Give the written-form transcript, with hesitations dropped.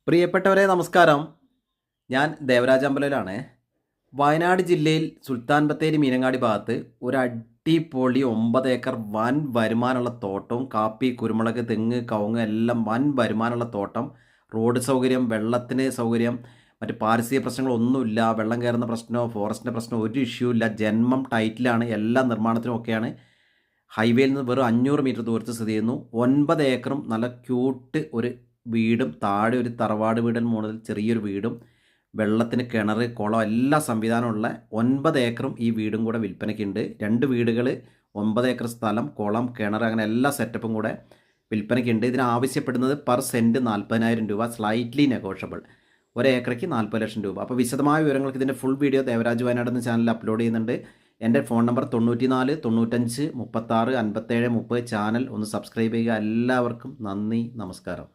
പ്രിയപ്പെട്ടവരെ നമസ്കാരം. ഞാൻ ദേവരാജ അമ്പലയിലാണ്. വയനാട് ജില്ലയിൽ സുൽത്താൻ ബത്തേരി മീനങ്ങാടി ഭാഗത്ത് ഒരു അടിപൊളി 9 ഏക്കർ വൻ വരുമാനമുള്ള തോട്ടവും കാപ്പി, കുരുമുളക്, തെങ്ങ്, കവുങ്ങ് എല്ലാം വൻ വരുമാനമുള്ള തോട്ടം. റോഡ് സൗകര്യം, വെള്ളത്തിന് സൗകര്യം, മറ്റ് പാരിസ്ഥിതിക പ്രശ്നങ്ങളൊന്നുമില്ല. വെള്ളം കയറുന്ന പ്രശ്നമോ ഫോറസ്റ്റിൻ്റെ പ്രശ്നമോ ഒരു ഇഷ്യൂ ഇല്ല. ജന്മം ടൈറ്റിലാണ്. എല്ലാ നിർമ്മാണത്തിനും ഒക്കെയാണ്. ഹൈവേയിൽ നിന്ന് വെറും 500 മീറ്റർ ദൂരത്ത് സ്ഥിതി ചെയ്യുന്നു. 9 ഏക്കറും നല്ല ക്യൂട്ട് ഒരു വീടും, താഴെ ഒരു തറവാട് വീടിന് മുകളിൽ ചെറിയൊരു വീടും, വെള്ളത്തിന് കിണർ, കുളം എല്ലാ സംവിധാനമുള്ള 9 ഏക്കറും ഈ വീടും കൂടെ വിൽപ്പനയ്ക്കുണ്ട്. 2 വീടുകൾ, 9 ഏക്കർ സ്ഥലം, കുളം, കിണർ, അങ്ങനെ എല്ലാ സെറ്റപ്പും കൂടെ വിൽപ്പനയ്ക്കുണ്ട്. ഇതിന് ആവശ്യപ്പെടുന്നത് പെർ സെൻറ്റ് 40,000 രൂപ, സ്ലൈറ്റ്ലി നെഗോഷ്യബിൾ. 1 ഏക്കറയ്ക്ക് 40 ലക്ഷം രൂപ. അപ്പോൾ വിശദമായ വിവരങ്ങൾക്ക് ഇതിൻ്റെ ഫുൾ വീഡിയോ ദേവരാജ് വയനാട് എന്ന ചാനലിൽ അപ്ലോഡ് ചെയ്യുന്നുണ്ട്. എൻ്റെ ഫോൺ നമ്പർ 94 95 36 57 30. ചാനൽ ഒന്ന് സബ്സ്ക്രൈബ് ചെയ്യുക. എല്ലാവർക്കും നന്ദി, നമസ്കാരം.